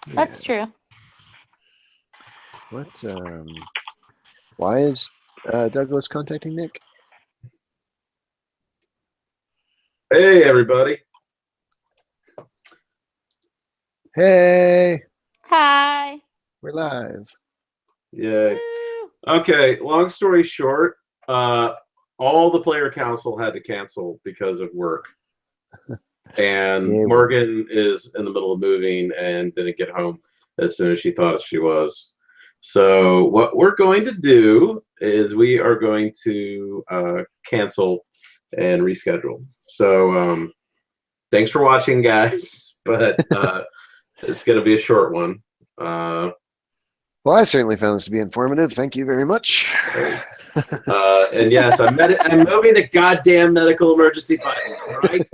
That's true. What? Why is Douglas contacting Nick? Hey, everybody. Hey, Hi. we're live. Yay. Woo. Okay, long story short, all the player council had to cancel because of work. And Yeah, Morgan is in the middle of moving and didn't get home as soon as she thought she was. So what we're going to do is we are going to cancel and reschedule. So thanks for watching, guys, but it's going to be a short one. Well, I certainly found this to be informative. Thank you very much. And yes, I'm moving the goddamn medical emergency button. All right,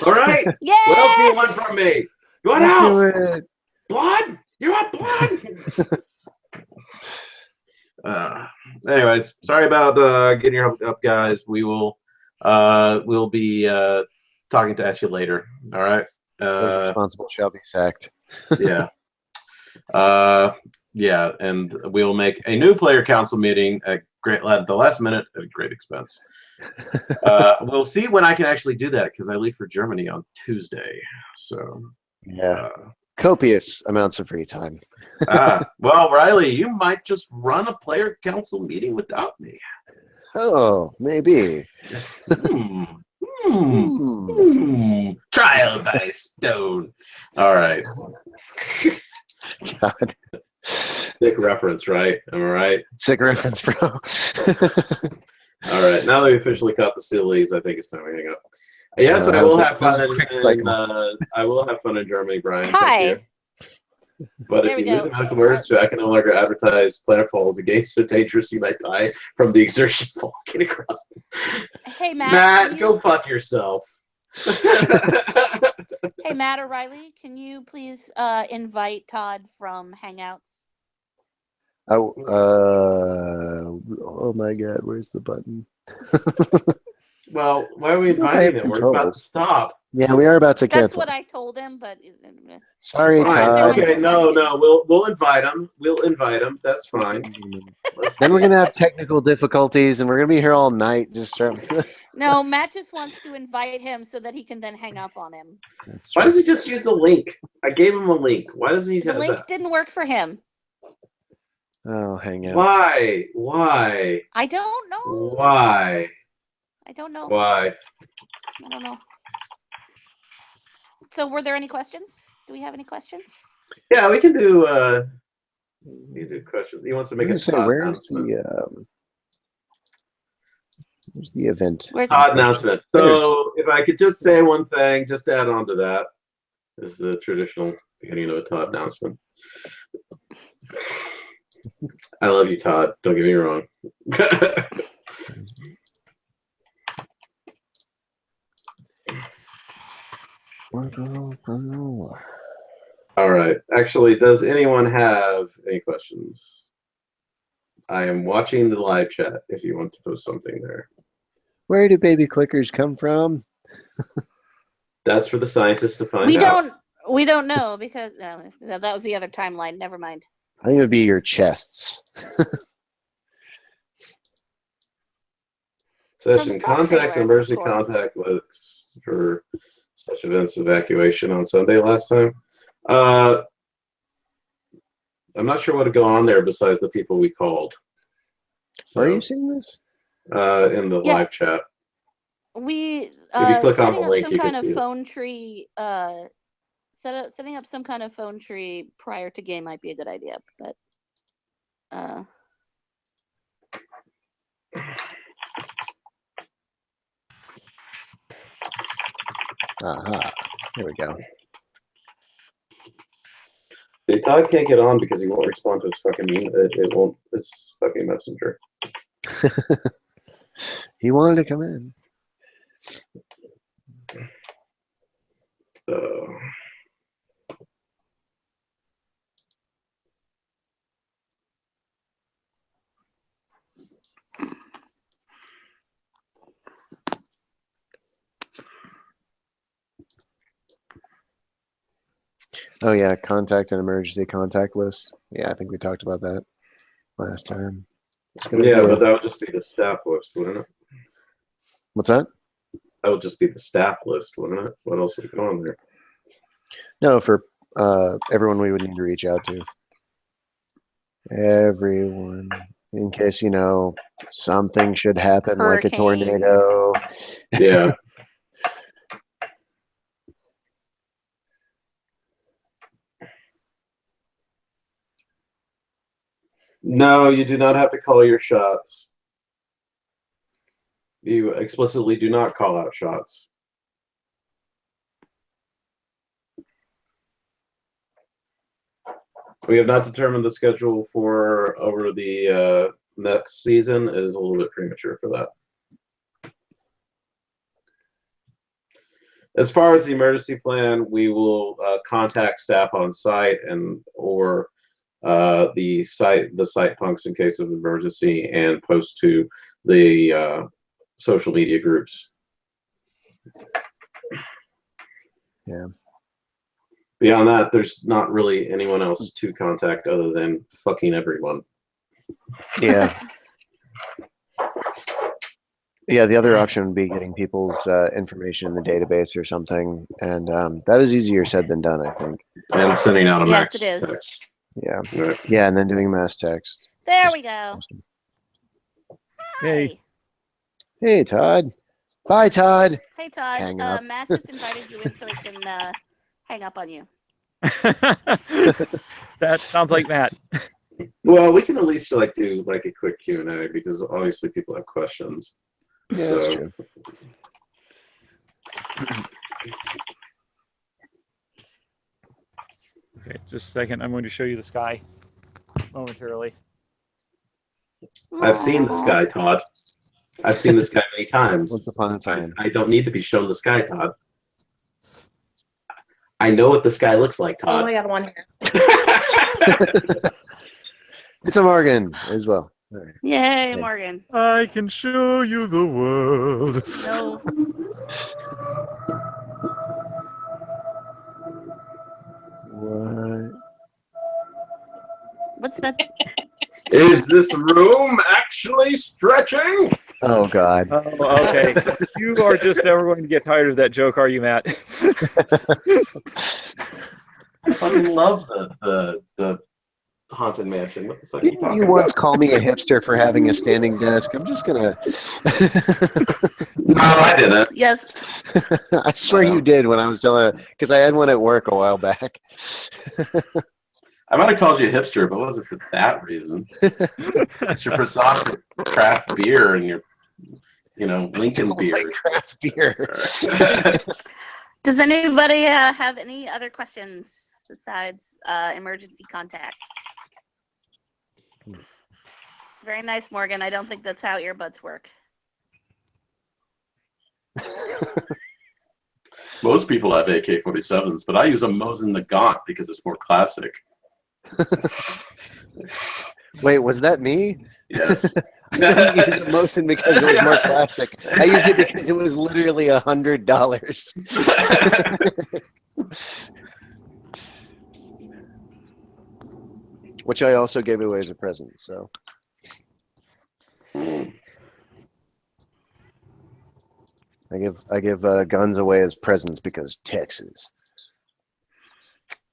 all right. Yes! What else do you want from me? What Do else? it. Blood? You want blood? Anyways, sorry about getting your hopes up, guys. We'll be talking to you later. All right. Those responsible shall be sacked. Yeah. Yeah, and we'll make a new player council meeting at the last minute at a great expense. We'll see when I can actually do that because I leave for Germany on Tuesday. So Yeah. Copious amounts of free time. Well, Riley, you might just run a player council meeting without me. Oh, maybe. Trial by stone. All right. God. Sick reference, right? Am I right? Sick reference, bro. All right. Now that we officially caught the sillies, I think it's time to hang up. Yes, I will have fun I will have fun in Germany, Brian. Hi. Thank you. But There if we you lose go. the medical emergency, I can no longer advertise Planetfall as a game so dangerous you might die from the exertion of walking across. Hey, Matt. Matt, go fuck yourself. Hey, Matt or Riley, can you please invite Todd from Hangouts? Oh my God, where's the button? Well, why are we inviting him? We're about to stop. Yeah, we are about to cancel. That's what I told him, but sorry, fine. Todd. Okay, no, we'll invite him. We'll invite him. That's fine. Then we're gonna have technical difficulties, and we're gonna be here all night. Just No, Matt just wants to invite him so that he can then hang up on him. Why does he just use the link? I gave him a link. Why does he have that? The link didn't work for him. Oh, Hangouts. Why? Why? I don't know. Why? I don't know. Why? I don't know. So, were there any questions? Do we have any questions? Yeah, we can do. You do questions. He wants to make a Todd announcement. Where's the event? Todd announcement. So, if I could just say one thing, just to add on to that, is the traditional beginning of a Todd announcement. I love you, Todd. Don't get me wrong. All right. Actually, does anyone have any questions? I am watching the live chat if you want to post something there. Where do baby clickers come from? That's for the scientists to find out. We don't know because that was the other timeline. Never mind. I think it would be your chests. Session contacts and emergency contact lists for such events evacuation on Sunday last time. I'm not sure what to go on there besides the people we called. So, are you seeing this? In the live chat. We if you click on the link, some you kind can of see phone tree. Setting up some kind of phone tree prior to game might be a good idea, but. There we go. Todd can't get on because he won't respond to his fucking it won't. It's fucking messenger. He wanted to come in. Oh yeah, contact and emergency contact list. Yeah, I think we talked about that last time. Good Yeah, idea. but that would just be the staff list, wouldn't it? What's that? That would just be the staff list, wouldn't it? What else would go on there? No, for everyone we would need to reach out to. Everyone, in case something should happen, like a Hurricane. tornado. Yeah. No, you do not have to call your shots. You explicitly do not call out shots. We have not determined the schedule for over the next season. It is a little bit premature for that. As far as the emergency plan, we will contact staff on site or the site punks in case of emergency and post to the social media groups. Yeah. Beyond that, there's not really anyone else to contact other than fucking everyone. Yeah. Yeah, the other option would be getting people's information in the database or something, and that is easier said than done, I think. And sending out a Yes, max it is. text. Yeah. Right. Yeah, and then doing mass text. There we go. Hey. Hi. Hey, Todd. Bye, Todd. Hey, Todd. Hang up. Matt just invited you in so he can hang up on you. That sounds like Matt. Well, we can at least do a quick Q&A because obviously people have questions. Yeah, that's So- true. Okay, just a second. I'm going to show you the sky momentarily. I've seen the sky, Todd. I've seen the sky many times. Once upon a time. I don't need to be shown the sky, Todd. I know what the sky looks like, Oh Todd. my god, one here. It's a Morgan as well. All right. Yay, Morgan. I can show you the world. No. What? What's that? Is this room actually stretching? Oh, God. Oh, okay. You are just never going to get tired of that joke, are you, Matt? I fucking love the haunted mansion. What the fuck are you Didn't talking you once about? call me a hipster for having a standing desk? I'm just gonna. No, I didn't. Yes. I swear you did when I was telling because I had one at work a while back. I might have called you a hipster, but it wasn't for that reason. It's your facade for craft beer and your, Lincoln beer. Like craft beer. Does anybody have any other questions besides emergency contacts? It's very nice, Morgan. I don't think that's how earbuds work. Most people have AK-47s, but I use a Mosin Nagant because it's more classic. Wait, was that me? Yes. I didn't use it Mosin because it was more classic. I used it because it was literally $100. Which I also gave away as a present, so. I give guns away as presents because Texas.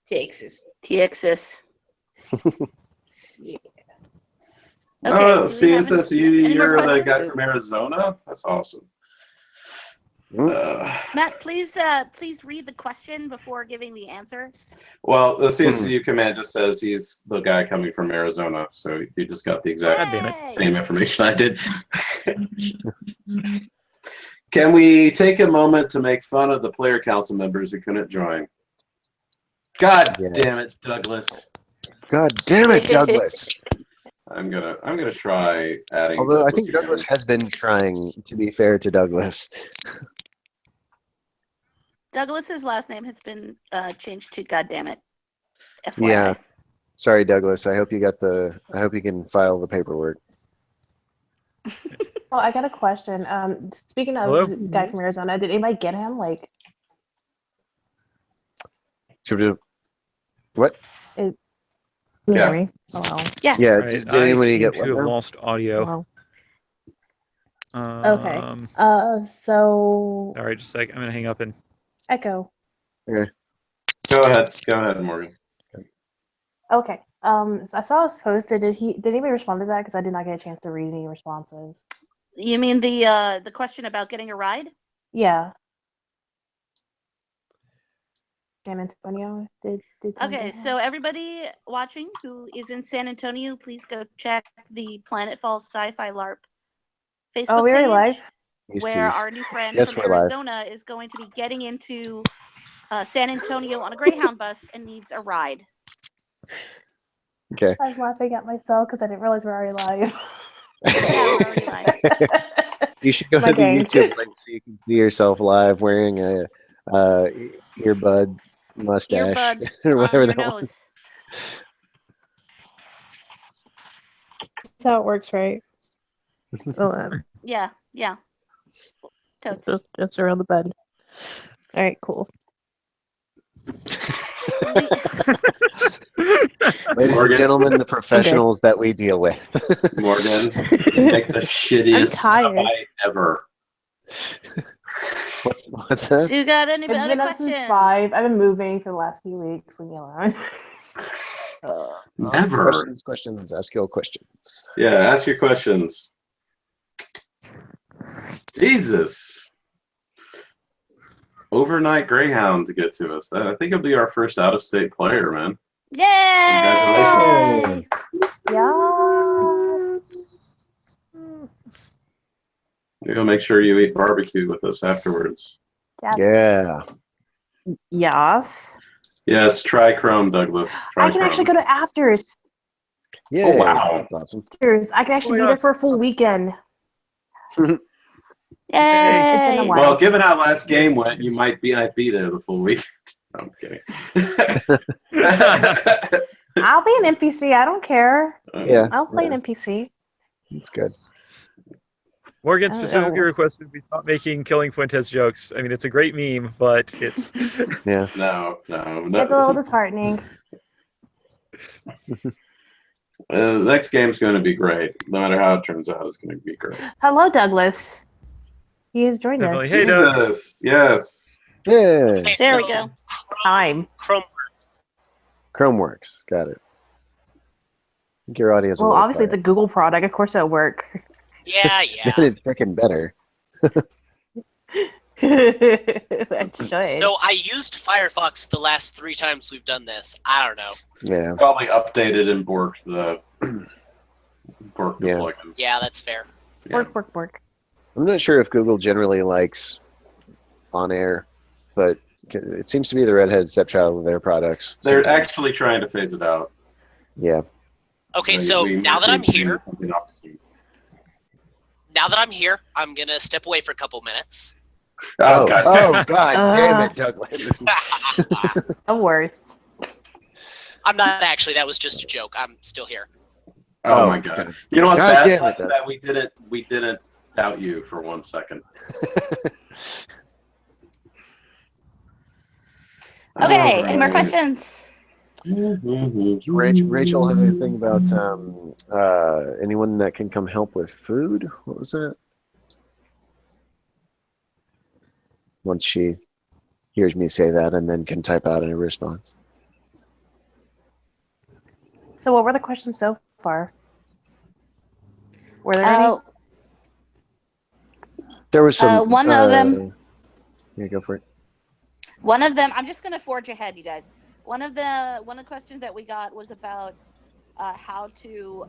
Texas. Texas. Oh, do we see, have is this any more you're the guy questions? from Arizona? That's awesome. Matt, please read the question before giving the answer. Well, the CSCU command just says he's the guy coming from Arizona, so you just got the exact God damn it. Yay! same information I did. Can we take a moment to make fun of the player council members who couldn't join? God Yes. damn it, Douglas. God damn it, Douglas. I'm gonna try adding. Although I think again. Douglas has been trying, to be fair to Douglas. Douglas's last name has been changed to goddammit. FYI. Yeah. Sorry, Douglas. I hope you can file the paperwork. Oh, I got a question. Speaking of Hello? the guy from Arizona, did anybody get him? Like, What? Can you Yeah. hear me? Hello. Yeah. All right, Did anybody I get seem what to have now? lost audio. Hello. Okay. All So right, just a sec. I'm gonna hang up and. Echo. Okay. Go ahead, Morgan. Okay. So I saw it was posted. Did anybody respond to that? Because I did not get a chance to read any responses. You mean the question about getting a ride? Yeah. San Antonio. Did Okay, so everybody watching who is in San Antonio, please go check the Planet Falls Sci-Fi LARP Facebook we already page, live? These where twos. our new friend Yes, from we're live. Arizona is going to be getting into San Antonio on a Greyhound bus and needs a ride. Okay. I was laughing at myself because I didn't realize we're already live. Yeah, we're already live. You should go My to the gang. YouTube link so you can see yourself live wearing a earbud mustache Earbuds or on whatever your that nose. was. That's how it works, right? Yeah. Totes. Just around the bed. All right, cool. We- Ladies Morgan. and gentlemen, the professionals that we deal with. Morgan, you make the shittiest tired. fight ever. What's that? Do you got any I've other been up since questions? 5. I've been moving for the last few weeks. Leave me alone. Never. Questions. Ask your questions. Yeah, ask your questions. Jesus. Overnight Greyhound to get to us. I think it'll be our first out-of-state player, man. Yay! Congratulations. Yeah. You're gonna make sure you eat barbecue with us afterwards. Yeah. Yes. Yes, try Chrome, Douglas. Try I can Chrome. actually go to Afters. Yeah. Oh, wow. That's awesome. Afters. I can actually be there for a full weekend. Yay! It's been a while. Well, given how last game went, you might be there the full week. No, I'm kidding. I'll be an NPC. I don't care. Yeah. I'll play yeah, an NPC. That's good. Morgan I don't specifically know. requested we stop making Killing Fuentes jokes. I mean, it's a great meme, but it's. Yeah. No. It's a little disheartening. The next game's going to be great. No matter how it turns out, it's going to be great. Hello, Douglas. He has joined Definitely. us. Hey, Doug. Jesus, yes. Yeah. Okay, There we so go. Time. Chrome. Chromeworks. Got it. I think your audio's a Well, little obviously it's a Google product. Of course it'll work. Yeah. it's freaking better. It should. So I used Firefox the last 3 times we've done this. I don't know. Yeah. Probably updated and borked the Yeah. plugin. Yeah, that's fair. Yeah. Work. I'm not sure if Google generally likes on air, but it seems to be the redheaded stepchild of their products. They're sometimes. actually trying to phase it out. Yeah. Okay, so now that I'm here, something else soon. I'm gonna step away for a couple minutes. Oh, God. Oh, God damn it, Douglas. The worst. I'm not actually. That was just a joke. I'm still here. Oh, Oh, my God. okay. You know what's God bad? damn it, Doug. That we didn't doubt you for 1 second. Okay, any more questions? Rachel, have anything about anyone that can come help with food? What was that? Once she hears me say that and then can type out a response. So what were the questions so far? Were there any? There was some. One of them. Yeah, go for it. One of them, I'm just gonna forge ahead, you guys. One of the questions that we got was about how to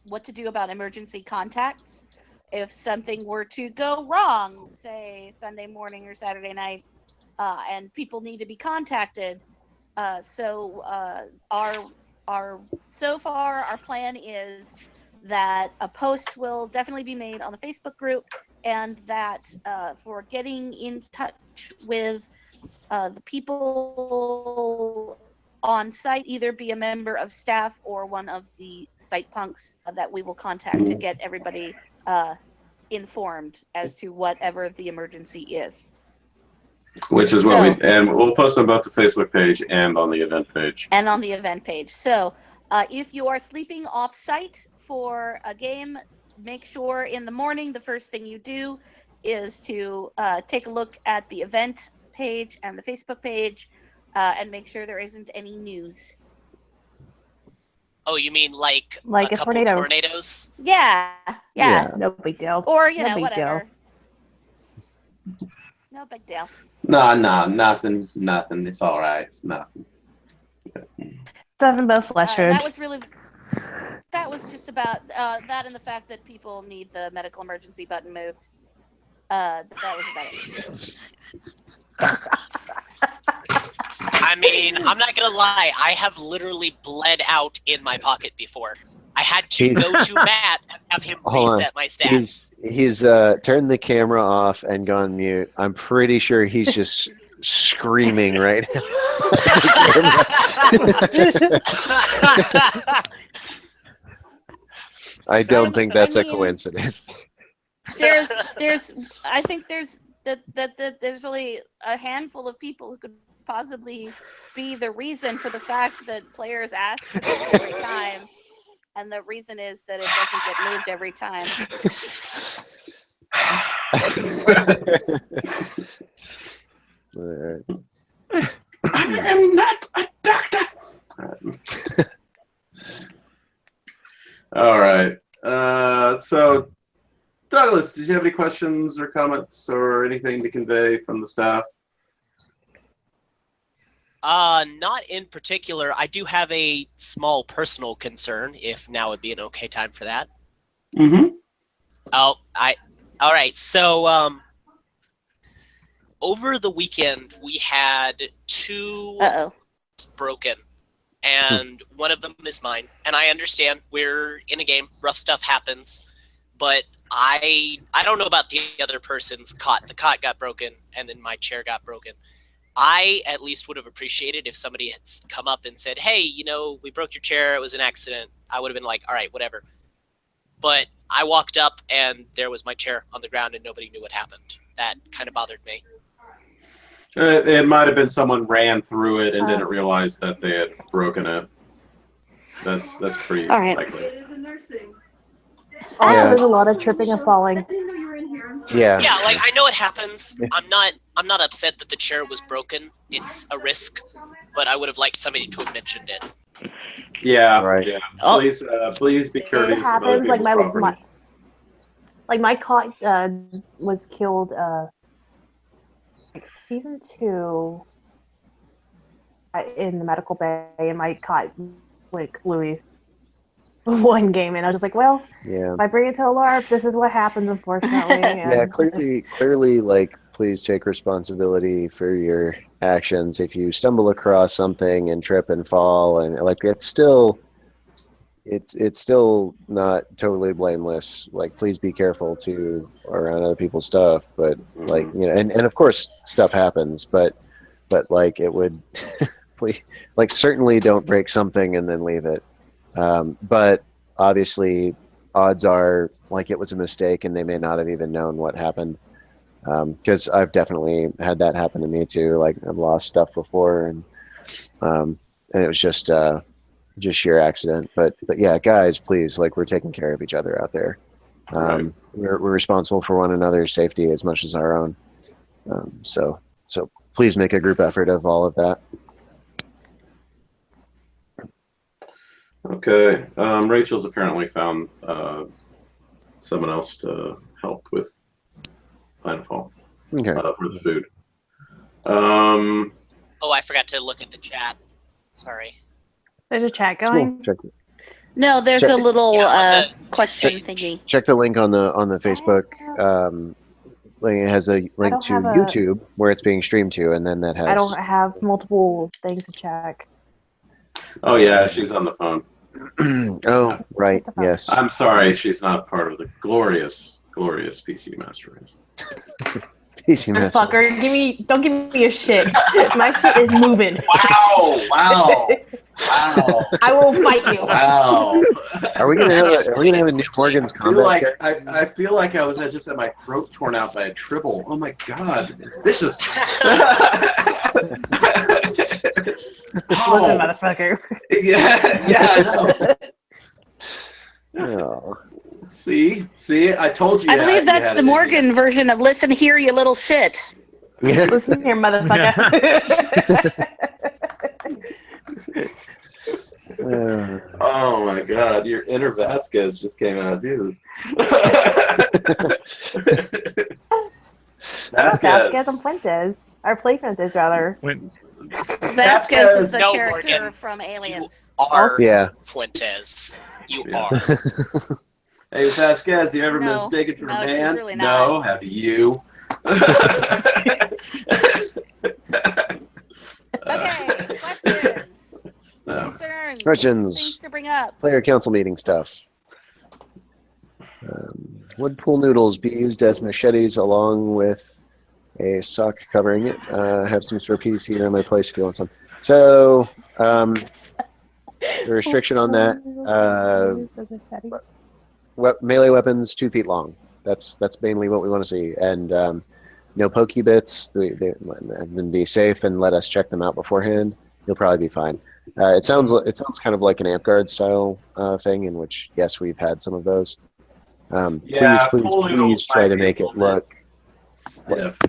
what to do about emergency contacts if something were to go wrong, say Sunday morning or Saturday night, and people need to be contacted. So far our plan is that a post will definitely be made on the Facebook group, and that for getting in touch with the people on site, either be a member of staff or one of the site punks that we will contact to get everybody informed as to whatever the emergency is. Which is what and we'll post on both the Facebook page and on the event page. And on the event page. So if you are sleeping off-site for a game, make sure in the morning the first thing you do is to take a look at the event page and the Facebook page and make sure there isn't any news. Oh, you mean like Like a a couple tornado. tornadoes? Yeah. No big deal. Or, you No know, big whatever. No big deal. No, nothing. It's all right. It's nothing. Nothing but flesh wound. That was just about that and the fact that people need the medical emergency button moved. That was about it. I mean, I'm not gonna lie. I have literally bled out in my pocket before. I had to go to Matt and have him reset my stats. He's turned the camera off and gone mute. I'm pretty sure he's just screaming right now. I don't think that's a coincidence. I think there's only a handful of people who could possibly be the reason for the fact that players ask for this every time, and the reason is that it doesn't get moved every time. I am not a doctor. All right. So, Douglas, did you have any questions or comments or anything to convey from the staff? Not in particular. I do have a small personal concern, if now would be an okay time for that. Mm-hmm. All right. So, over the weekend, we had two broken, and one of them is mine. And I understand we're in a game, rough stuff happens, but I don't know about the other person's cot. The cot got broken, and then my chair got broken. I at least would have appreciated if somebody had come up and said, hey, you know, we broke your chair, it was an accident. I would have been like, all right, whatever. But I walked up and there was my chair on the ground and nobody knew what happened. That kind of bothered me. It might have been someone ran through it and didn't realize that they had broken it. That's pretty likely. It is a nursing. Also, Yeah. there's a lot of tripping and falling. I didn't know you were in here. I'm sorry. Yeah. Yeah, like I know it happens. I'm not upset that the chair was broken. It's a risk, but I would have liked somebody to have mentioned it. Yeah. Right. Yeah. Please be courteous. It of other happens. Like people's property. my cot was killed like season 2 in the medical bay, and my cot went Louis one game, and I was just like, well, Yeah. if I bring it to a LARP, this is what happens, unfortunately. And Yeah, clearly, like, please take responsibility for your actions. If you stumble across something and trip and fall, and like, it's still not totally blameless. Like, please be careful too around other people's stuff. But like, you know, and of course stuff happens, but like, it would, please, like, certainly don't break something and then leave it. But obviously, odds are like it was a mistake, and they may not have even known what happened. Because I've definitely had that happen to me too. Like, I've lost stuff before, and it was just sheer accident. But yeah, guys, please, like, we're taking care of each other out there. Right. We're responsible for one another's safety as much as our own. So please make a group effort of all of that. Okay. Rachel's apparently found someone else to help with Planetfall Okay. for the food. Oh, I forgot to look at the chat. Sorry. there's a chat going. Check No, there's Check- a little Yeah, on the question page. thingy. check the link on the Facebook. Like, it has a link don't to have a- YouTube where it's being streamed to, and then that has. I don't have multiple things to check. Oh yeah, she's on the phone. Oh, right. Yes. I'm sorry, she's not part of the glorious PC Master Race. Easy man. Fucker, don't give me your shit. My shit is moving. Wow! Wow. I will fight you. Wow. Are we gonna have a new Morgan's combat character? I feel like I was just had my throat torn out by a tribble. Oh my god, it's vicious. Listen, motherfucker. Yeah, I know. Oh. See, I told you. I believe that's the Morgan version of "Listen here, you little shit." Listen here, motherfucker. Oh my god, your inner Vasquez just came out. Jesus. Vasquez and Fuentes. Or Play Fuentes, rather. Vasquez is the No, character Morgan. from Aliens. You are Yeah. Fuentes. You Yeah. are. Hey Vasquez, you ever been No. mistaken for No, a she's man? really No, not. have you? Okay, questions, No. concerns, Questions. things to bring up. Player council meeting stuff. Would pool noodles be used as machetes along with a sock covering it? Have some spare PVC around my place if you want some. So, the restriction on that, melee weapons 2 feet long. That's mainly what we want to see. And no pokey bits. Have them be safe and let us check them out beforehand. You'll probably be fine. It sounds kind of like an amp guard style thing, in which yes, we've had some of those. Yeah, pool Please noodles try might to be a make it little look. stiff.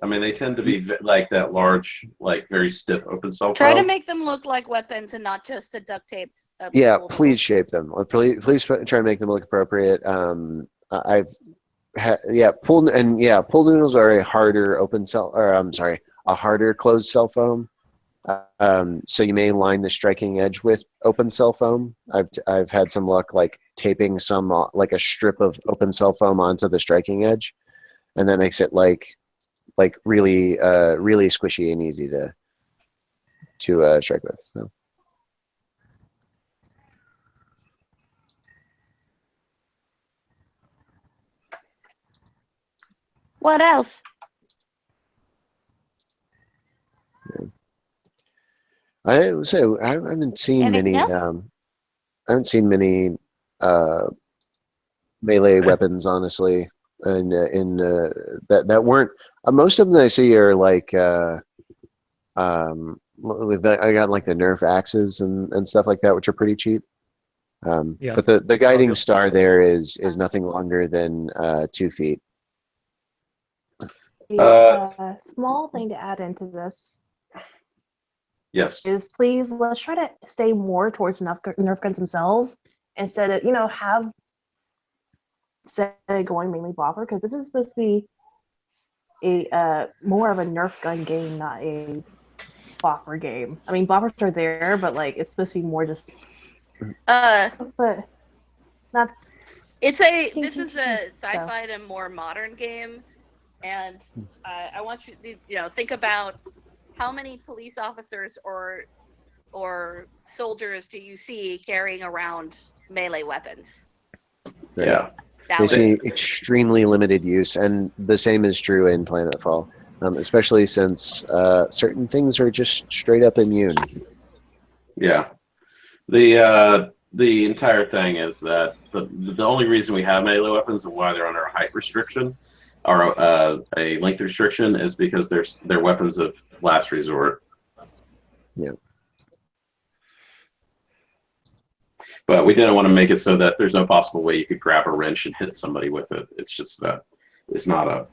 I mean, they tend to be like that large, like very stiff open cell Try to probe. make them look like weapons and not just a duct taped. Yeah, pool please noodle. shape them. Or please try to make them look appropriate. Pool noodles are a harder open cell, or I'm sorry, a harder closed cell foam. So you may line the striking edge with open cell foam. I've had some luck like taping some like a strip of open cell foam onto the striking edge, and that makes it like really really squishy and easy to strike with. So. What else? I would say I haven't seen Anything many. else? I haven't seen many melee weapons, honestly, and that weren't. Most of them I see are like I got like the Nerf axes and stuff like that, which are pretty cheap. Yeah. But the guiding star there is nothing longer than 2 feet. Small thing to add into this Yes. is please let's try to stay more towards Nerf guns themselves instead of going mainly boffer, because this is supposed to be a more of a Nerf gun game, not a boffer game. I mean, boffers are there, but like it's supposed to be more just. But not. This is a sci-fi and more modern game, and I want you to think about how many police officers or soldiers do you see carrying around melee weapons? Yeah. They see extremely limited use, and the same is true in Planetfall, especially since certain things are just straight up immune. Yeah. The entire thing is that the only reason we have melee weapons and why they're under a height restriction or a length restriction is because they're weapons of last resort. Yeah. But we didn't want to make it so that there's no possible way you could grab a wrench and hit somebody with it. It's just that it's not a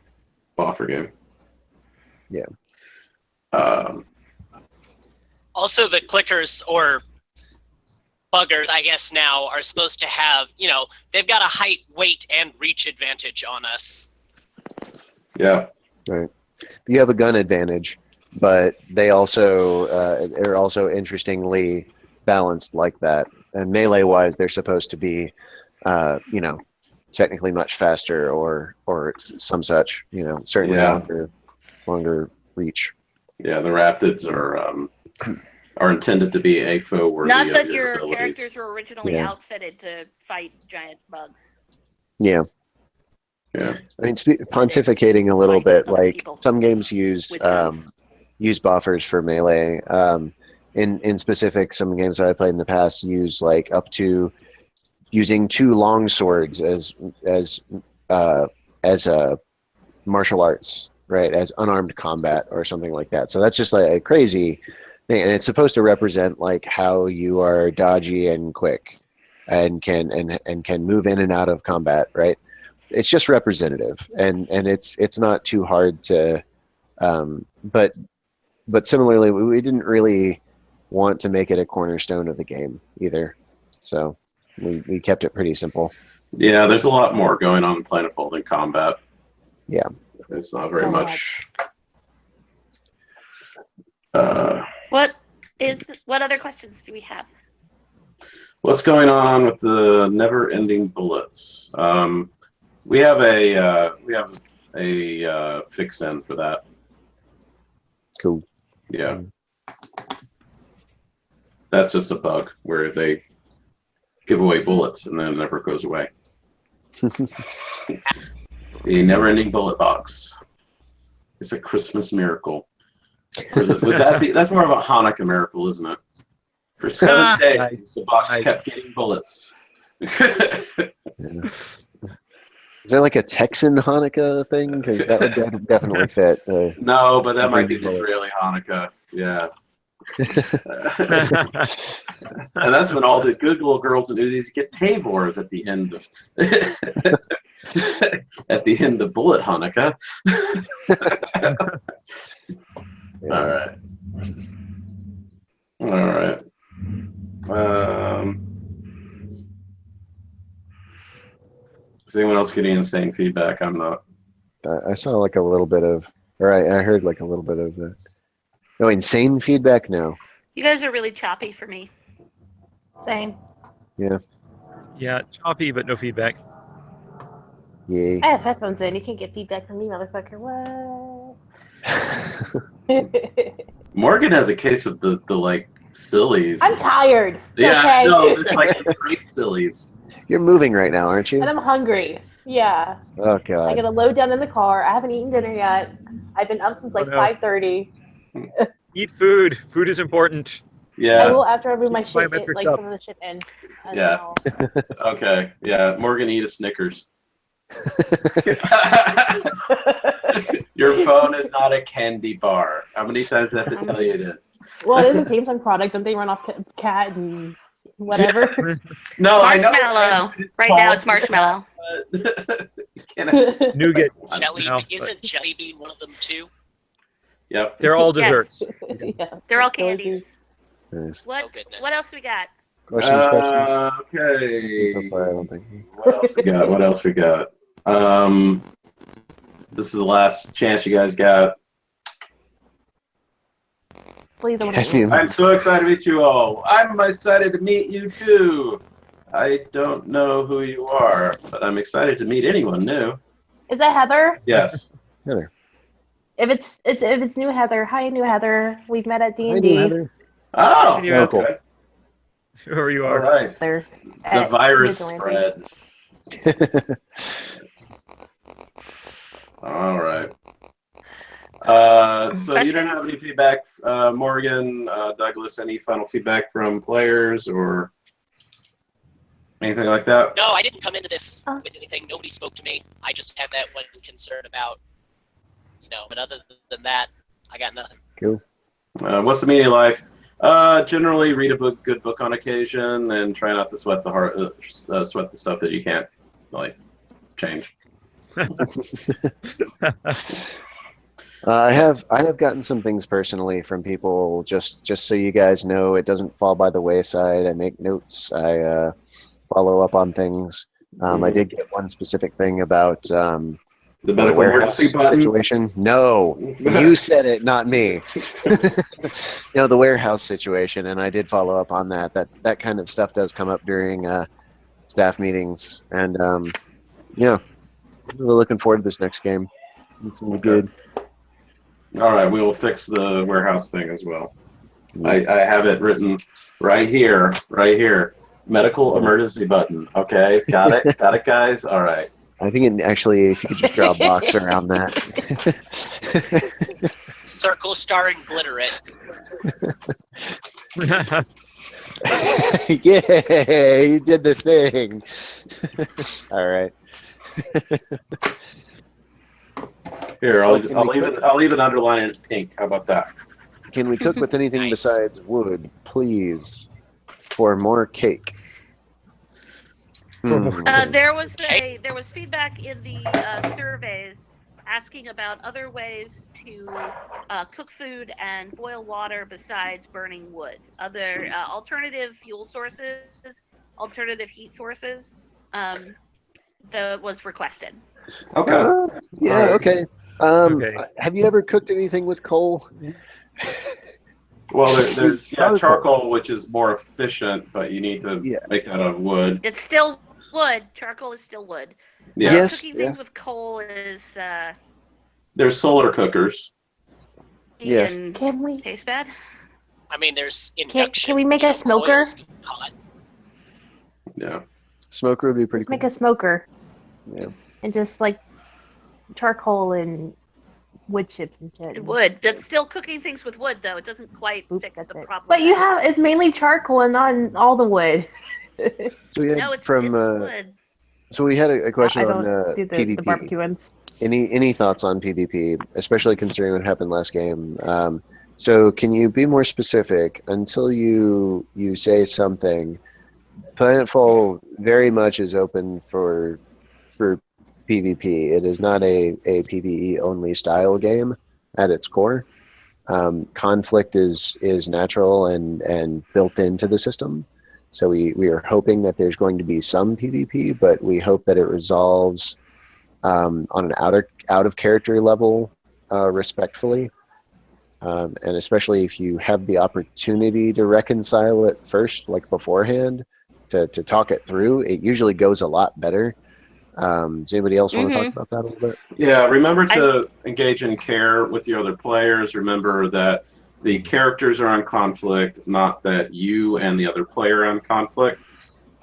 boffer game. Yeah. Also, the clickers or buggers, I guess now, are supposed to have, they've got a height, weight, and reach advantage on us. Yeah. Right. You have a gun advantage, but they also are also interestingly balanced like that. And melee-wise, they're supposed to be, technically much faster or some such. Certainly longer reach. Yeah, the Rapids are intended to be a foe worthy Not of that your your abilities. characters were originally outfitted to fight giant bugs. Yeah. Yeah. I mean, pontificating a little bit, like people some games use with guns. use buffers for melee. in specific, some games that I played in the past use like up to using 2 long swords as martial arts, right? As unarmed combat or something like that. So that's just like a crazy thing, and it's supposed to represent like how you are dodgy and quick, and can move in and out of combat, right? It's just representative, and it's not too hard to, but similarly, we didn't really want to make it a cornerstone of the game either, so we kept it pretty simple. Yeah, there's a lot more going on in Planetfall than combat. Yeah, it's not very So much. What other questions do we have? What's going on with the never-ending bullets? We have a fix-in for that. Cool. Yeah, that's just a bug where they give away bullets and then it never goes away. The never-ending bullet box. It's a Christmas miracle. Would that be? That's more of a Hanukkah miracle, isn't it? For 7 days, Nice. the box Nice. kept getting bullets. Yeah. Is there like a Texan Hanukkah thing? Because that would definitely fit. No, but that might be the Bullet. Israeli Hanukkah. Yeah. And that's when all the good little girls and Uzis get Tavors at the end of Bullet Hanukkah. Yeah. All right. Is anyone else getting insane feedback? I'm not. I saw like a little bit of, or I heard like a little bit of the. No, insane feedback? No. You guys are really choppy for me. Same. Yeah, choppy, but no feedback. Yay. I have headphones in. You can't get feedback from me, motherfucker. What? Morgan has a case of the like sillies. I'm tired. Yeah, Okay. no, it's like the great sillies. You're moving right now, aren't you? And I'm hungry. Yeah. Oh I god. gotta load down in the car. I haven't eaten dinner yet. I've been up since like Oh, no. 5:30. Eat food. Food is important. I Yeah. will after I move my Keep shit, biometrics like up. some of the shit in. And Yeah. then Okay. Yeah. Morgan, eat a Snickers. Your phone is not a candy bar. How many times do I have to tell you it is? well, it is a Samsung product. Don't they run off cat and whatever? No, I know. Marshmallow. Right now it's marshmallow. Can I- Nougat. Jelly No, isn't Jelly Bean one of them too? Yep. They're all Yes. desserts. Yeah. They're all Jelly candies. Nice. Oh, What goodness. what else we got? Questions? Okay. So far, I don't think. What else we got? This is the last chance you guys got. Please don't. I'm so excited to meet you all. I'm excited to meet you too. I don't know who you are, but I'm excited to meet anyone new. Is that Heather? Yes. Heather. If it's new Heather, hi new Heather. We've met at Hi, D&D. Heather. Oh, You have- okay. Whoever you All are. right. There. The virus Vigilante. spreads. All right. So you don't have any feedback, Morgan, Douglas, any final feedback from players or anything like that? No, I didn't come into this Oh. with anything. Nobody spoke to me. I just had that one concern about, but other than that, I got nothing. Cool. What's the media life? Generally, read a good book on occasion, and try not to sweat the stuff that you can't like change. I have gotten some things personally from people. Just so you guys know, it doesn't fall by the wayside. I make notes. I follow up on things. I did get one specific thing about The medical warehouse emergency button. situation. No, you said it, not me. The warehouse situation, and I did follow up on that. That kind of stuff does come up during staff meetings, and we're looking forward to this next game. It's gonna be good. All right, we will fix the warehouse thing as well. I have it written right here. Medical emergency button. Okay, got it, guys. All right. I think if you could just draw a box around that. Circle, star, and glitter it. Yeah, you did the thing. All right. Here, Oh, I'll even underline it in pink. How about that? Can we cook with anything Nice. besides wood, please? For more cake. For more Hmm. There was feedback in the surveys asking about other ways to cook food and boil water besides burning wood. Other alternative fuel sources, alternative heat sources. That was requested. Okay. Yeah. All right. Okay. Okay. Have you ever cooked anything with coal? Well, there's Charcoal. charcoal, which is more efficient, but you need to Yeah. make that out of wood. It's still wood. Charcoal is still wood. Yeah. Yes. Cooking Yeah. things with coal is There's solar cookers. Yes. and Can we taste bad. I mean, there's induction. can we make you a know, smoker? coils get hot. Yeah. Smoker would be pretty Let's cool. make a smoker Yeah. and just like charcoal and wood chips and shit. It would. That's still cooking things with wood, though. It doesn't quite Oop, fix that's the it. problem. But it's mainly charcoal and not all the wood. So we had No, it's from wood. so we had a question I on don't do the PvP. barbecue ones. Any thoughts on PvP, especially considering what happened last game? So can you be more specific until you say something? Planetfall very much is open for PvP. It is not a PvE only style game at its core. Conflict is natural and built into the system. So we are hoping that there's going to be some PvP, but we hope that it resolves on an out of character level respectfully. And especially if you have the opportunity to reconcile it first, like beforehand, to talk it through, it usually goes a lot better. Does anybody else want to talk about that a little bit? Yeah, remember to engage in care with your other players. Remember that the characters are on conflict, not that you and the other player are on conflict.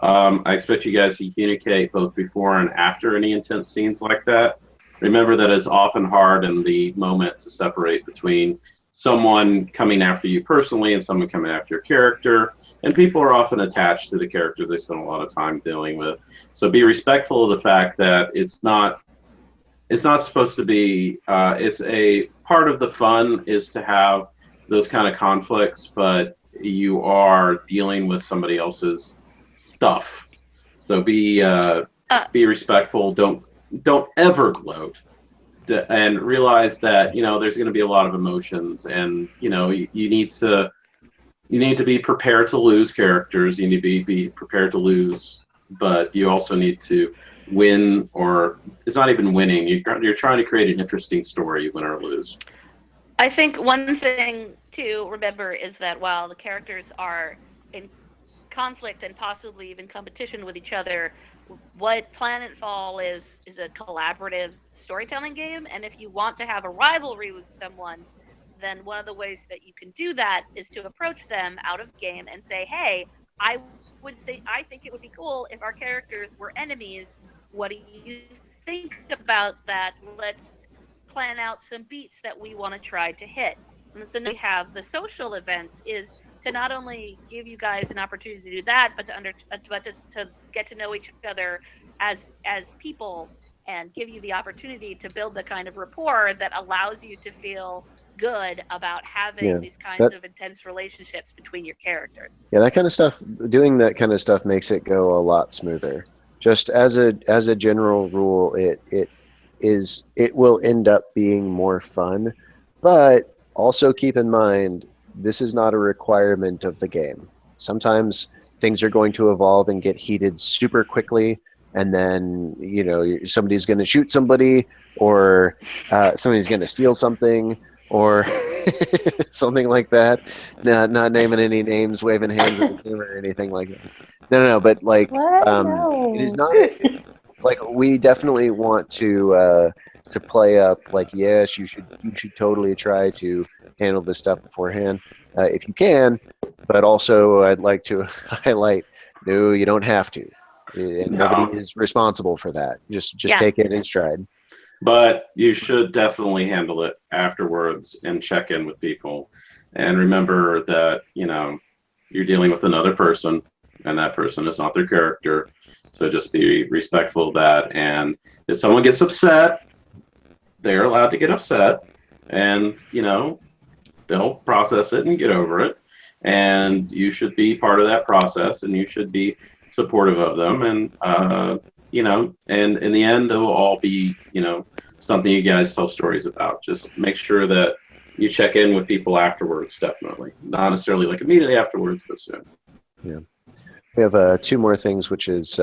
I expect you guys to communicate both before and after any intense scenes like that. Remember that it's often hard in the moment to separate between someone coming after you personally and someone coming after your character. And people are often attached to the characters they spend a lot of time dealing with. So be respectful of the fact that it's not supposed to be, it's a part of the fun is to have those kind of conflicts, but you are dealing with somebody else's stuff. So be respectful. Don't ever gloat, and realize that there's going to be a lot of emotions, and you need to be prepared to lose characters. You need to be prepared to lose, but you also need to win, or it's not even winning. You're trying to create an interesting story, win or lose. I think one thing to remember is that while the characters are in conflict and possibly even competition with each other, what Planetfall is a collaborative storytelling game, and if you want to have a rivalry with someone, then one of the ways that you can do that is to approach them out of game and say, hey, I think it would be cool if our characters were enemies. What do you think about that? Let's plan out some beats that we want to try to hit. And so now we have the social events is to not only give you guys an opportunity to do that, but to get to know each other as people and give you the opportunity to build the kind of rapport that allows you to feel good about having these kinds of intense relationships between your characters. Yeah, that kind of stuff, doing that kind of stuff makes it go a lot smoother. Just as a general rule, it will end up being more fun, but also keep in mind, this is not a requirement of the game. Sometimes things are going to evolve and get heated super quickly, and then somebody's going to shoot somebody, or somebody's going to steal something, or something like that. Not naming any names, waving hands at the camera or anything like that. No, but like, No. it is not like, we definitely want to play up, like, yes, you should totally try to handle this stuff beforehand if you can, but also I'd like to highlight, no, you don't have to, and nobody is responsible for that. Just take it in stride. But you should definitely handle it afterwards and check in with people. And remember that, you're dealing with another person, and that person is not their character. So just be respectful of that. And if someone gets upset, they're allowed to get upset. And, they'll process it and get over it. And you should be part of that process, and you should be supportive of them. And, and in the end, it'll all be, something you guys tell stories about. Just make sure that you check in with people afterwards, definitely. Not necessarily like immediately afterwards, but soon. Yeah. We have 2 more things, which is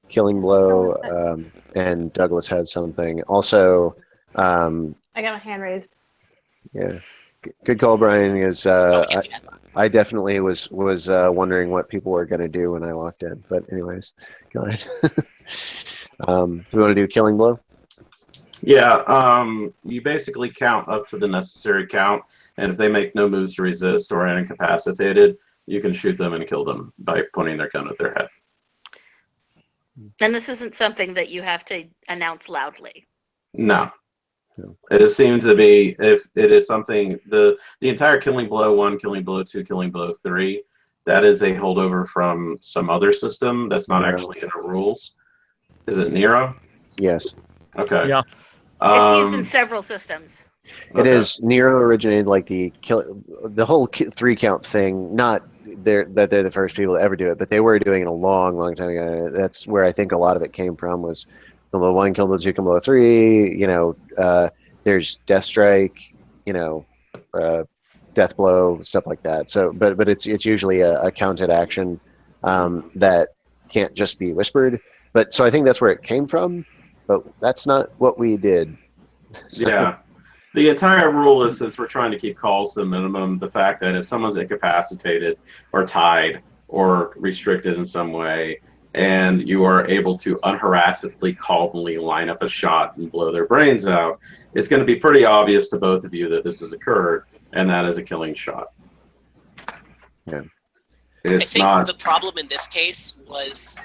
Killing Blow, and Douglas had something. Also, I got my hand raised. Yeah. Good call, Brian, because I definitely was wondering what people were going to do when I walked in. But anyways, go ahead. Do we want to do Killing Blow? Yeah, you basically count up to the necessary count, and if they make no moves to resist or are incapacitated, you can shoot them and kill them by pointing their gun at their head. And this isn't something that you have to announce loudly. No. It seems to be, if it is something, the entire Killing Blow 1, Killing Blow 2, Killing Blow 3, that is a holdover from some other system that's not actually in the rules. Is it Nero? Yes. Okay. Yeah. It's used in several systems. It is. Nero originated like the whole 3 count thing. Not they're the first people to ever do it, but they were doing it a long time ago. That's where I think a lot of it came from, was Killing Blow 1, Killing Blow 2, Killing Blow 3. There's Death Strike. Death Blow, stuff like that. So, but it's usually a counted action that can't just be whispered. But so I think that's where it came from. But that's not what we did. So. Yeah. The entire rule is, since we're trying to keep calls to the minimum, the fact that if someone's incapacitated or tied or restricted in some way, and you are able to unharassedly, calmly line up a shot and blow their brains out, it's going to be pretty obvious to both of you that this has occurred, and that is a killing shot. Yeah. I think the problem in this case was...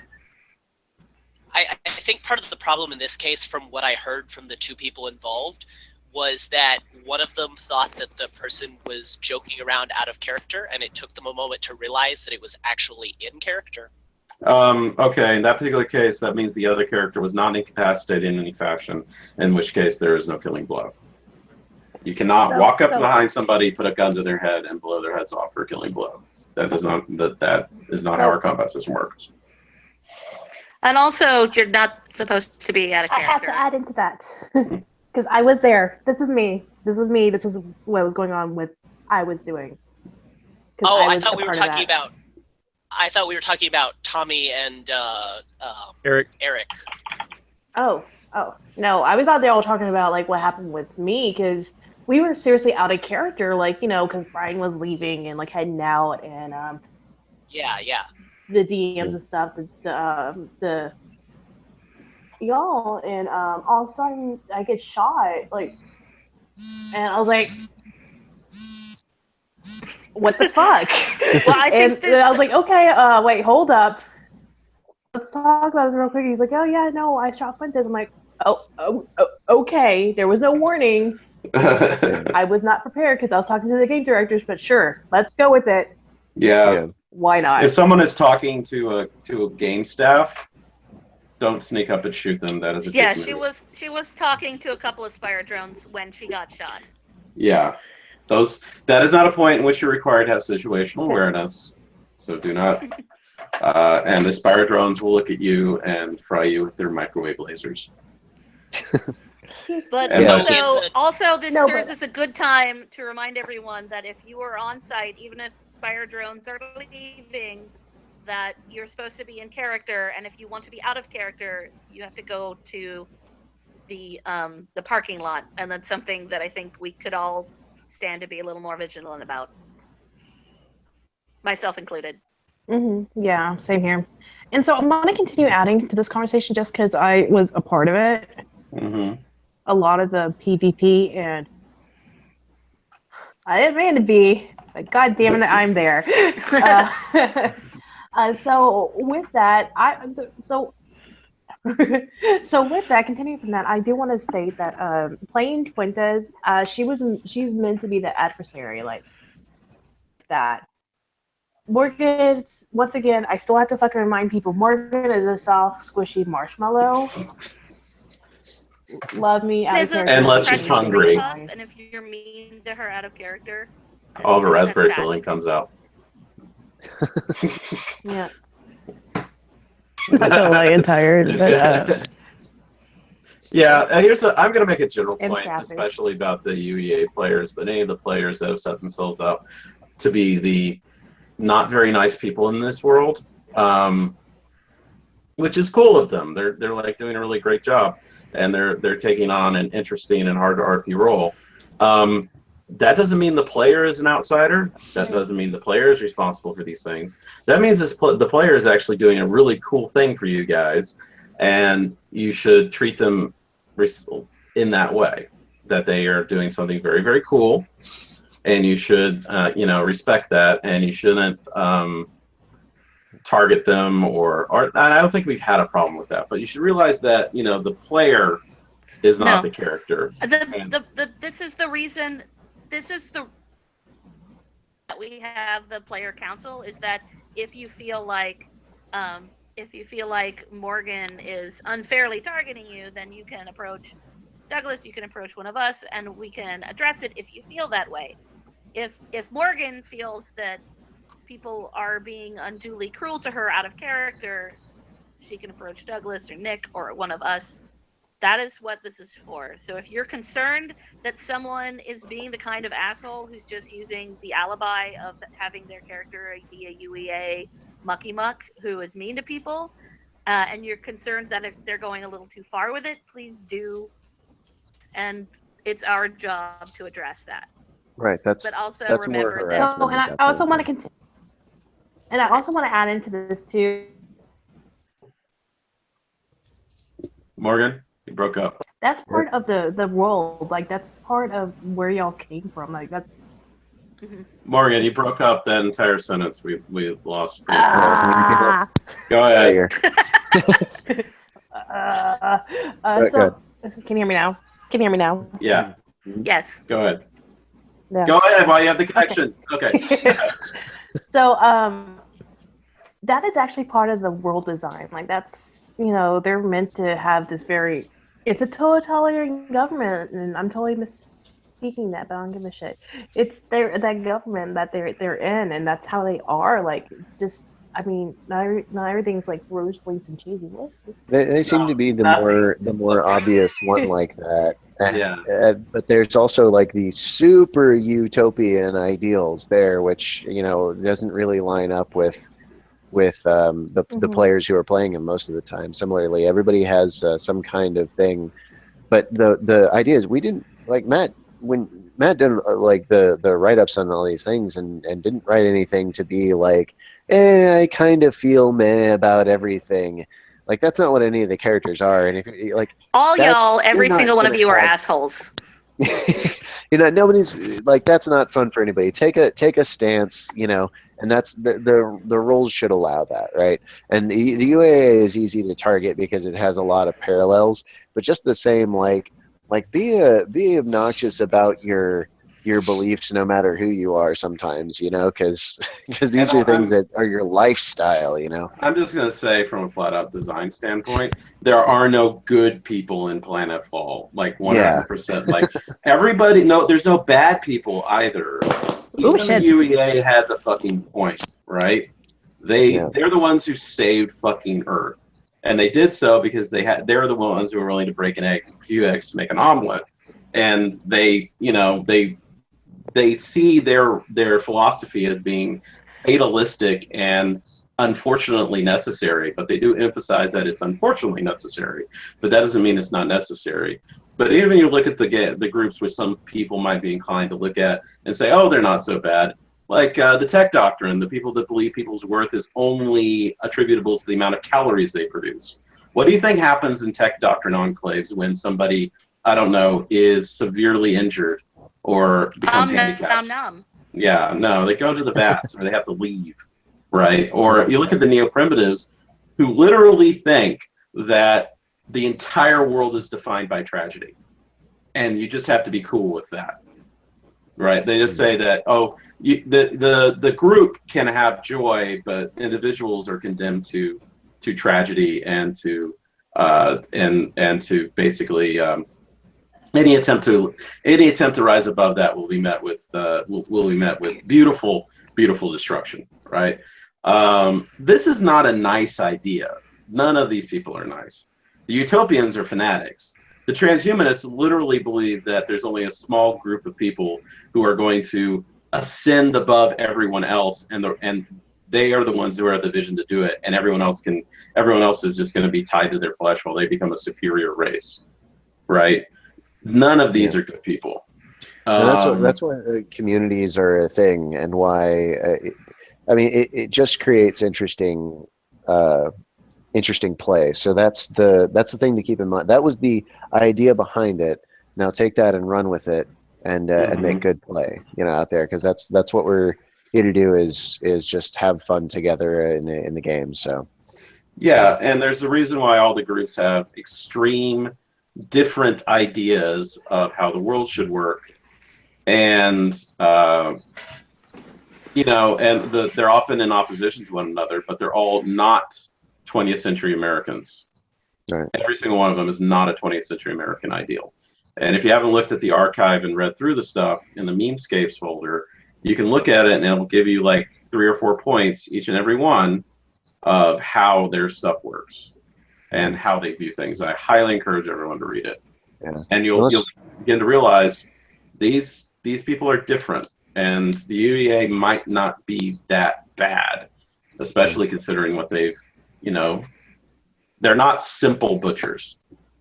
I think part of the problem in this case, from what I heard from the 2 people involved, was that one of them thought that the person was joking around out of character, and it took them a moment to realize that it was actually in character. Okay, in that particular case, that means the other character was not incapacitated in any fashion, in which case there is no killing blow. You cannot walk up behind somebody, put a gun to their head, and blow their heads off for a killing blow. That is not how our combat system works. And also, you're not supposed to be out of character. I have to add into that. Because I was there. This is me. This was me. This was what was going on with I was doing. Oh, I thought we were talking about... I thought we were talking about Tommy and Eric. Oh. No, I thought they were all talking about like what happened with me, because we were seriously out of character, like, because Brian was leaving and like heading out, and yeah. The DMs and stuff, the y'all, and all of a sudden I get shot, like, and I was like, what the fuck? Well, I was like, okay, wait, hold up, let's talk about this real quick. He's like, oh yeah, no, I shot Fuentes. I'm like, oh, okay, there was no warning. I was not prepared because I was talking to the game directors, but sure, let's go with it. Yeah. Why not? If someone is talking to a game staff, don't sneak up and shoot them. That is a she was talking to a couple of Spire drones when she got shot. Yeah. That is not a point in which you're required to have situational awareness. So do not and the Spire drones will look at you and fry you with their microwave lasers. But also this serves as a good time to remind everyone that if you are on site, even if Spire drones are leaving, that you're supposed to be in character, and if you want to be out of character, you have to go to the parking lot, and that's something that I think we could all stand to be a little more vigilant about, myself included. Yeah, same here. And so I'm going to continue adding to this conversation just because I was a part of it. A lot of the PvP, and I didn't mean to be, but God damn it, I'm there. So with that, So with that, continuing from that, I do want to state that playing Fuentes, she's meant to be the adversary, like that. Morgan's, once again, I still have to fucking remind people, Morgan is a soft, squishy marshmallow. Love me out of character. Unless she's hungry. And if you're mean to her out of character, all of her raspberry filling comes out. Yeah. I'm not lying tired, but yeah, I'm going to make a general And point, sassy. especially about the UEA players, but any of the players that have set themselves up to be the not very nice people in this world, which is cool of them. They're like doing a really great job, and they're taking on an interesting and hard to RP role. That doesn't mean the player is an outsider. That doesn't mean the player is responsible for these things. That means the player is actually doing a really cool thing for you guys, and you should treat them in that way, that they are doing something very, very cool, and you should respect that, and you shouldn't target them or I don't think we've had a problem with that, but you should realize that the player is not the character. This is the reason. This is the that we have the player council, is that if you feel like Morgan is unfairly targeting you, then you can approach Douglas, you can approach one of us, and we can address it if you feel that way. If Morgan feels that people are being unduly cruel to her out of character, she can approach Douglas or Nick or one of us. That is what this is for. So if you're concerned that someone is being the kind of asshole who's just using the alibi of having their character be a UEA mucky muck who is mean to people, and you're concerned that if they're going a little too far with it, please do. And it's our job to address that. Right. But also that's remember more that. harassment so, and at I that also point. want to continue. And I also want to add into this too. Morgan, you broke up. That's part of the role. Like that's part of where y'all came from. Like that's. Morgan, you broke up that entire sentence. We lost. Go Go ahead. So can you hear me now? Can you hear me now? Yeah. Yes. Go ahead. Yeah. Go ahead while you have the connection. Okay. So that is actually part of the world design. Like that's they're meant to have this very. It's a totalitarian government, and I'm totally misspeaking that, but I don't give a shit. It's that government that they're in, and that's how they are. Like just. I mean, not everything's like rose leaves and cheesy. They seem to be the more obvious one like that. But there's also like these super utopian ideals there, which doesn't really line up with the players who are playing them most of the time. Similarly, everybody has some kind of thing, but the idea is we didn't like Matt when Matt did like the write-ups on all these things and didn't write anything to be like, I kind of feel meh about everything. Like that's not what any of the characters are. And if you're like all y'all, every single one of you are assholes. Nobody's like that's not fun for anybody. Take a stance, and that's the rules should allow that, right? And the UAA is easy to target because it has a lot of parallels, but just the same, like be obnoxious about your beliefs no matter who you are sometimes, because these are things that are your lifestyle, I'm just going to say from a flat out design standpoint, there are no good people in Planetfall, like 100%. Like everybody, there's no bad people either. Even the UEA has a fucking point, right? They're the ones who saved fucking Earth. And they did so because they're the ones who were willing to break a few eggs to make an omelet. And they see their philosophy as being fatalistic and unfortunately necessary, but they do emphasize that it's unfortunately necessary, but that doesn't mean it's not necessary. But even you look at the groups which some people might be inclined to look at and say, oh, they're not so bad, like the tech doctrine, the people that believe people's worth is only attributable to the amount of calories they produce. What do you think happens in tech doctrine enclaves when somebody, I don't know, is severely injured or becomes handicapped? Yeah, no, they go to the vats or they have to leave, right? Or you look at the neo-primitives who literally think that the entire world is defined by tragedy, and you just have to be cool with that, right? They just say that the group can have joy, but individuals are condemned to tragedy and to basically any attempt to rise above that will be met with beautiful destruction, right? This is not a nice idea. None of these people are nice. The utopians are fanatics. The transhumanists literally believe that there's only a small group of people who are going to ascend above everyone else, and they are the ones who have the vision to do it, and everyone else is just going to be tied to their flesh while they become a superior race, right? None of these are good people. That's why communities are a thing, and why it just creates interesting play. So that's the thing to keep in mind. That was the idea behind it. Now take that and run with it, and make good play, out there, because that's what we're here to do, is just have fun together in the game. So yeah, and there's a reason why all the groups have extreme different ideas of how the world should work, and they're often in opposition to one another, but they're all not 20th century Americans. Right. Every single one of them is not a 20th century American ideal. And if you haven't looked at the archive and read through the stuff in the Memescapes folder, you can look at it and it'll give you like 3 or 4 points, each and every one, of how their stuff works and how they view things. I highly encourage everyone to read it. Yeah. And you'll begin to realize these people are different, and the UEA might not be that bad, especially considering what they've, they're not simple butchers.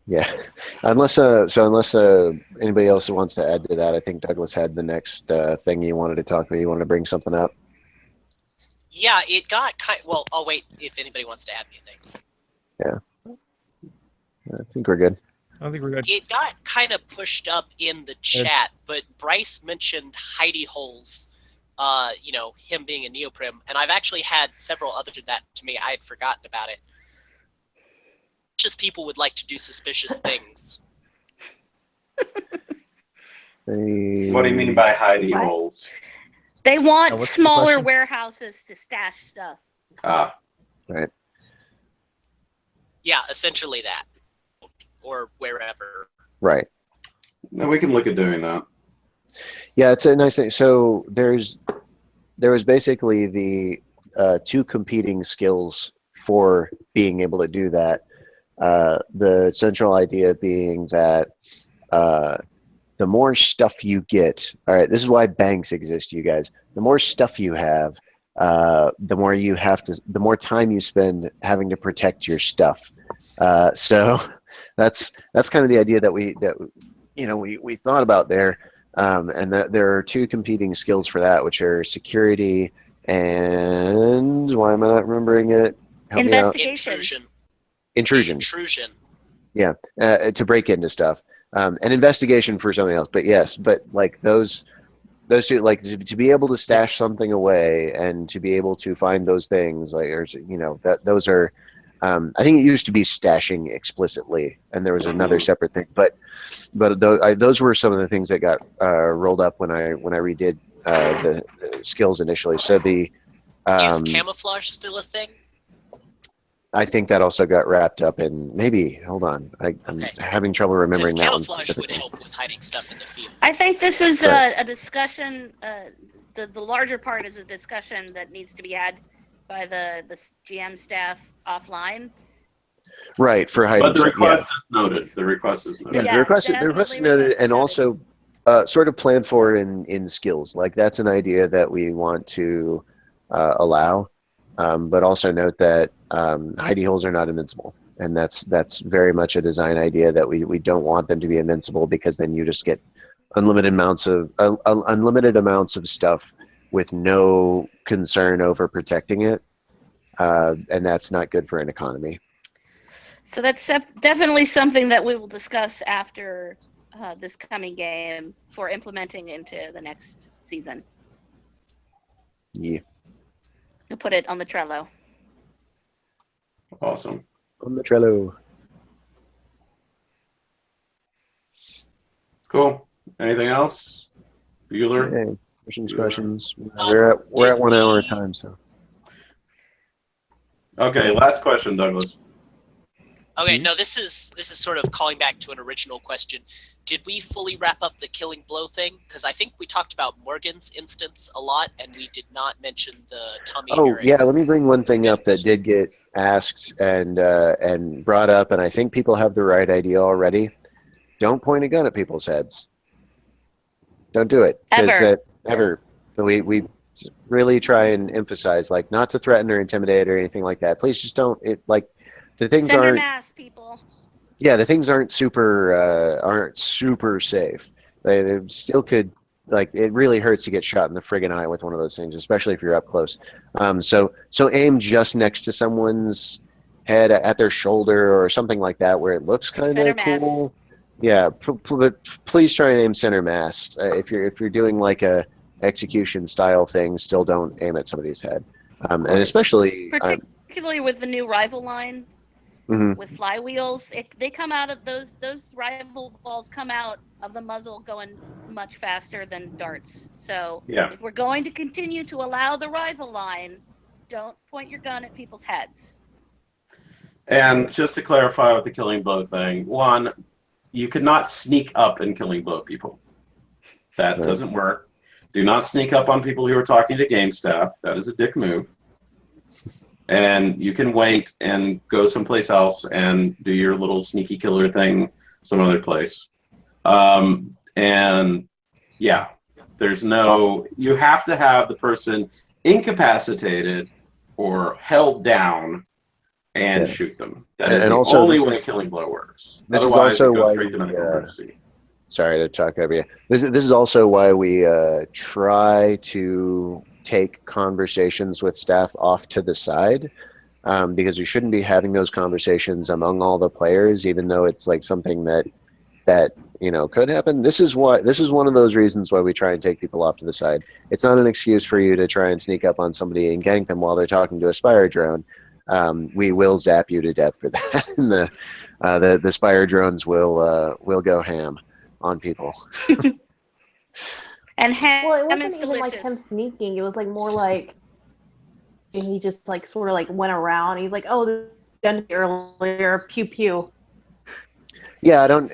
Yeah, unless anybody else wants to add to that, I think Douglas had the next thing you wanted to talk about. You wanted to bring something up? Yeah, it got well, I'll wait if anybody wants to add anything. Yeah. I think we're good. I think we're good. It got kind of pushed up in the chat, but Bryce mentioned hidey holes, him being a neoprim, and I've actually had several others do that to me. I had forgotten about it. Just people would like to do suspicious things. What do you mean by hidey holes? They want what's the smaller question? warehouses to stash stuff. Ah, Right. Yeah, essentially that. Or wherever. Right. no, we can look at doing that. Yeah, it's a nice thing. So there was basically the 2 competing skills for being able to do that. The central idea being that the more stuff you get, all right, this is why banks exist, you guys. The more stuff you have, the more time you spend having to protect your stuff. So that's kind of the idea that we thought about there, and that there are 2 competing skills for that, which are security and, why am I not remembering it? Help me out. Intrusion. Intrusion. Yeah, to break into stuff, and investigation for something else. But yes, like those 2, like to be able to stash something away and to be able to find those things, like, or those are. I think it used to be stashing explicitly, and there was another separate thing. But those were some of the things that got rolled up when I redid the skills initially. So is camouflage still a thing? I think that also got wrapped up in, maybe, hold on, I'm having trouble remembering that one. Camouflage would help with hiding stuff in the field. I think this is a discussion, the larger part is a discussion that needs to be had by the GM staff offline. Right, for hiding. But the request is noted. The request is noted. Yeah, the request is noted, and also sort of planned for in skills. Like, that's an idea that we want to allow. But also note that hidey holes are not invincible, and that's very much a design idea that we don't want them to be invincible, because then you just get unlimited amounts of stuff with no concern over protecting it, and that's not good for an economy. So that's definitely something that we will discuss after this coming game for implementing into the next season. Yeah. We'll put it on the Trello. Awesome. On the Trello. Cool. Anything else? Bueller? Okay. Questions. We're at 1 hour time, so. Okay, last question, Douglas. Okay, no, this is sort of calling back to an original question. Did we fully wrap up the Killing Blow thing? Because I think we talked about Morgan's instance a lot, and we did not mention the Tommy. Oh yeah, let me bring one thing up that did get asked and brought up, and I think people have the right idea already. Don't point a gun at people's heads. Don't do it. Ever. We really try and emphasize, like, not to threaten or intimidate or anything like that. Please just don't. The things Send aren't. mass, people. Yeah, the things aren't super safe. They still could, like, it really hurts to get shot in the friggin' eye with one of those things, especially if you're up close. So aim just next to someone's head, at their shoulder or something like that, where it looks kind of cool. Mass. Yeah, but please try and aim center mass. If you're doing like a execution style thing, still don't aim at somebody's head. And especially particularly with the new rifle line. Mm-hmm. With flywheels, they come out of those rifle balls come out of the muzzle going much faster than darts. So if we're going to continue to allow the rifle line, don't point your gun at people's heads. And just to clarify with the Killing Blow thing, one, you could not sneak up and Killing Blow people. That doesn't work. Do not sneak up on people who are talking to game staff. That is a dick move. And you can wait and go someplace else and do your little sneaky killer thing some other place. And yeah, you have to have the person incapacitated or held down and shoot them. That is the only way Killing Blow works. This Otherwise, is also it goes why straight to medical emergency. Sorry to talk over you. This is also why we try to take conversations with staff off to the side, because we shouldn't be having those conversations among all the players, even though it's like something that could happen. This is one of those reasons why we try and take people off to the side. It's not an excuse for you to try and sneak up on somebody and gank them while they're talking to a Spire drone. We will zap you to death for that, and the Spire drones will go ham on people. And ham well, it wasn't is even delicious. like him sneaking. It was like more like he just like sort of like went around. He's like, "Oh, the gun earlier, pew pew." Yeah, I don't.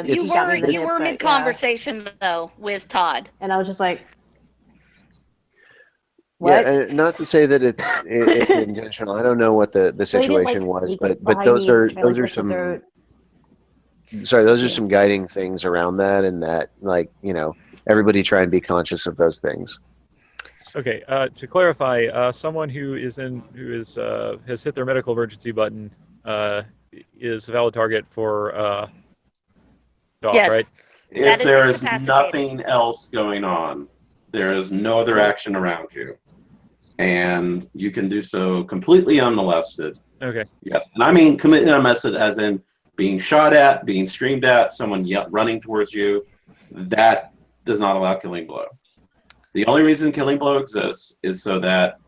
You were mid conversation though with Todd, and I was just like, "What?" Yeah, not to say that it's intentional. I don't know what the situation was, but those are some. Sorry, those are some guiding things around that, and that, like, everybody try and be conscious of those things. Okay, to clarify, someone who has hit their medical emergency button is a valid target for DOF, right? If there is nothing else going on, there is no other action around you, and you can do so completely unmolested. Okay. Yes, and I mean completely unmolested as in being shot at, being screamed at, someone running towards you. That does not allow Killing Blow. The only reason Killing Blow exists is so that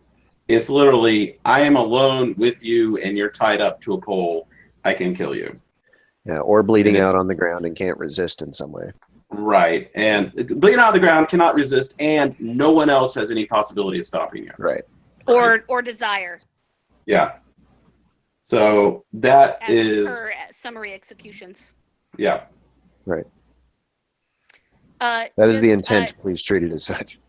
it's literally, I am alone with you and you're tied up to a pole, I can kill you. Yeah, or bleeding out on the ground and can't resist in some way. Right, and bleeding out on the ground, cannot resist, and no one else has any possibility of stopping you. Right. Or desire. Yeah. So that is per summary executions. Yeah. Right. That is the intent. Please treat it as such.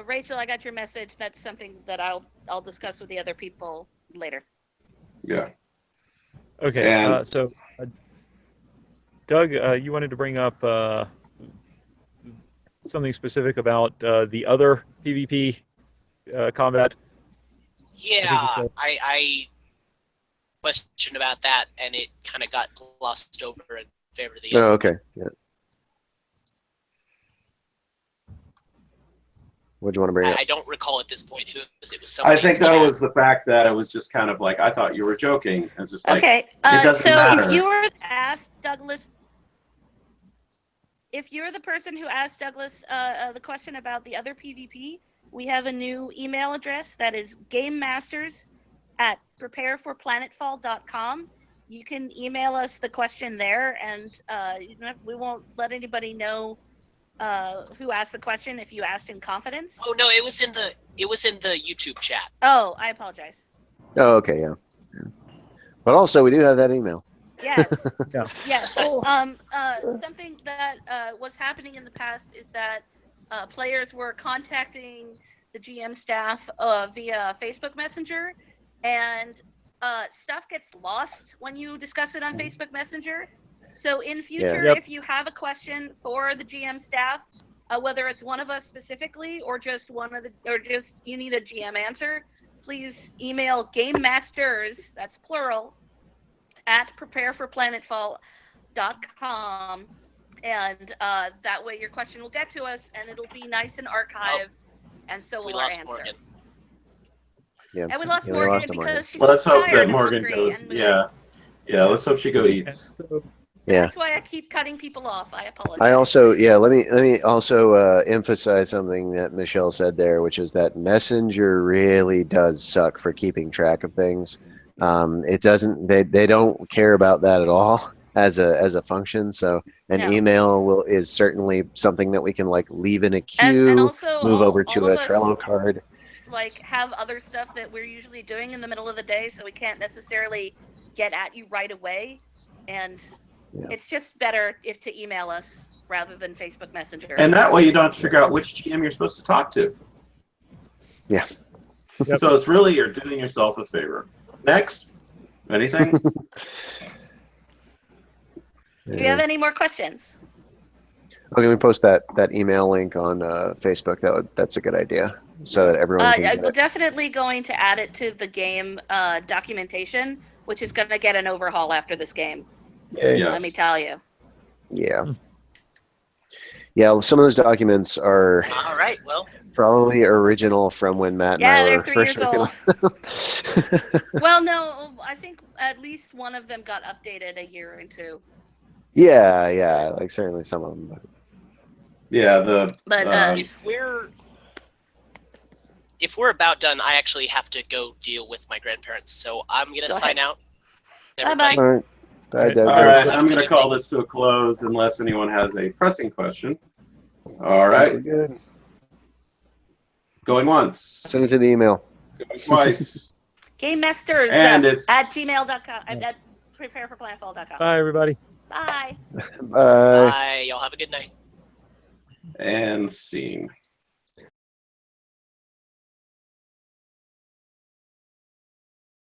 Rachel, I got your message. That's something that I'll discuss with the other people later. Yeah. Okay. So, Doug, you wanted to bring up something specific about the other PvP combat. Yeah, I questioned about that, and it kind of got glossed over in favor of the other. Oh, okay. Yeah. What do you want to bring up? I don't recall at this point who it was. It was somebody. I think that was the fact that it was just kind of like, I thought you were joking. It's just like, okay. It doesn't matter. If you were asked Douglas, if you're the person who asked Douglas the question about the other PvP, we have a new email address that is gamemasters@prepareforplanetfall.com. you can email us the question there, and we won't let anybody know who asked the question if you asked in confidence. Oh no, it was in the YouTube chat. Oh, I apologize. Oh, okay, yeah. But also, we do have that email. Yes. Yeah. Yes. Something that was happening in the past is that players were contacting the GM staff via Facebook Messenger, and stuff gets lost when you discuss it on Facebook Messenger. So in future, Yep. if you have a question for the GM staff, whether it's one of us specifically or just you need a GM answer, please email Game Masters, that's plural, at prepareforplanetfall.com, and that way your question will get to us and it'll be nice and archived, and so will our answer. Morgan. Yeah. And we lost Yeah, Morgan lost Morgan. because she's Let's hope tired that and Morgan hungry goes. and Yeah, let's hope she go eats. Yeah. That's why I keep cutting people off. I apologize. I also, let me also emphasize something that Michelle said there, which is that Messenger really does suck for keeping track of things. It doesn't. They don't care about that at all as a function. So an No. email is certainly something that we can like leave in a queue, and also move over all to of a us, Trello card. like, have other stuff that we're usually doing in the middle of the day, so we can't necessarily get at you right away. And it's just better to email us rather than Facebook Messenger. And that way you don't have to figure out which GM you're supposed to talk to. Yeah. Yep. So it's really you're doing yourself a favor. Next. Anything? Do you have any more questions? Okay, we post that email link on Facebook. That's a good idea, so that everyone can get We're it. definitely going to add it to the game documentation, which is going to get an overhaul after this game. Yes. Let me tell you. Yeah. Yeah, some of those documents are All right. Well, probably original from when Matt and I They're were 3 years working old. on them. Well, no, I think at least one of them got updated a year or two. Yeah, like certainly some of them. Yeah, But if we're about done, I actually have to go deal with my grandparents. So I'm gonna Go sign ahead. out. Bye-bye. All right. all right, I'm going to call this to a close unless anyone has a pressing question. All right, Good. going once, Send it to the email. going twice, Game Masters and it's at gmail.com. At prepareforplanetfall.com. Bye, everybody. Bye. Bye. Bye. Y'all have a good night. and scene.